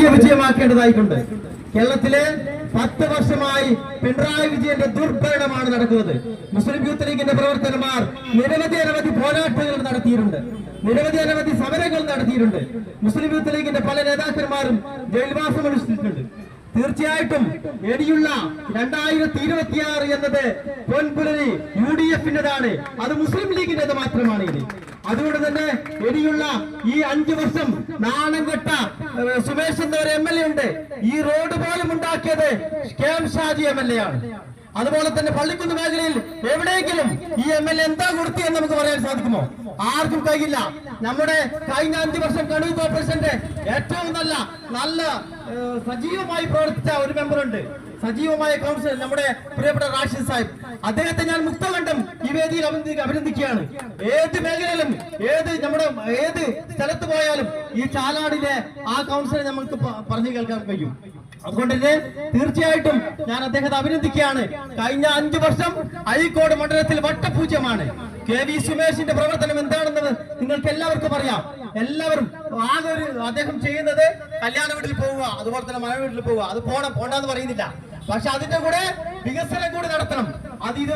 ദേശീയ വിജയമാക്കേണ്ടതായിട്ടുണ്ട്. കേരളത്തിലെ 10 വർഷമായി പിണറായി വിജയന്റെ ദുർഭരണമാണ് നടക്കുന്നത്. മുസ്ലിം യൂത്ത് ലീഗിന്റെ പ്രവർത്തകന്മാർ നിരവധി പോരാട്ടങ്ങൾ നടത്തിയിട്ടുണ്ട്, നിരവധി സമരങ്ങൾ നടത്തിയിട്ടുണ്ട്. മുസ്ലിം യൂത്ത് ലീഗിന്റെ പല നേതാക്കന്മാരും ജയിൽവാസം അനുഷ്ഠിച്ചിട്ടുണ്ട്. തീർച്ചയായിട്ടും ഇനിയുള്ള 2026 എന്നത് പൊൻപുലരി UDF-ന്റേതാണ്, അത് മുസ്ലിം ലീഗിന്റേത് മാത്രമാണ് ഇനി. അതുകൊണ്ട് തന്നെ ഇനിയുള്ള ഈ 5 വർഷം നാണം കെട്ട സുമേഷ് എന്ന ഒരു MLA ഉണ്ട്. ഈ റോഡ് പോലും ഉണ്ടാക്കിയത് KM ഷാജി MLA ആണ്. അതുപോലെ തന്നെ പള്ളിക്കുന്ന് മേഖലയിൽ എവിടെയെങ്കിലും ഈ MLA എന്താ കൊടുത്തിയെന്ന് നമുക്ക് പറയാൻ സാധിക്കുമോ? ആർക്കും കഴിയില്ല. നമ്മുടെ കഴിഞ്ഞ 5 വർഷം കണ്ണൂർ കോർപ്പറേഷന്റെ ഏറ്റവും നല്ല സജീവമായി പ്രവർത്തിച്ച ഒരു മെമ്പറുണ്ട്, സജീവമായ കൗൺസിലർ, നമ്മുടെ പ്രിയപ്പെട്ട റാഷിദ് സാഹിബ്. അദ്ദേഹത്തെ ഞാൻ മുക്തകണ്ഠം ഈ വേദിയിൽ അഭിനന്ദിക്കുകയാണ്. ഏത് മേഖലയിലും ഏത് സ്ഥലത്ത് പോയാലും ഈ ചാലാടിലെ ആ കൗൺസിലറെ നമുക്ക് പറഞ്ഞു കേൾക്കാൻ കഴിയും. അതുകൊണ്ട് തന്നെ തീർച്ചയായിട്ടും ഞാൻ അദ്ദേഹത്തെ അഭിനന്ദിക്കുകയാണ്. കഴിഞ്ഞ 5 വർഷം അഴീക്കോട് മണ്ഡലത്തിൽ വട്ടപൂജ്യമാണ്. KV സുമേഷിന്റെ പ്രവർത്തനം എന്താണെന്ന് നിങ്ങൾക്ക് എല്ലാവർക്കും അറിയാം. എല്ലാവരും ആകെ അദ്ദേഹം ചെയ്യുന്നത് കല്യാണ വീട്ടിൽ പോവുക, അതുപോലെ തന്നെ മഴ വീട്ടിൽ പോവുക, അത് പോണ്ടെന്ന് പറയുന്നില്ല. പക്ഷെ അതിന്റെ കൂടെ വികസനം കൂടി നടത്തണം. അത് ഇതുവരെ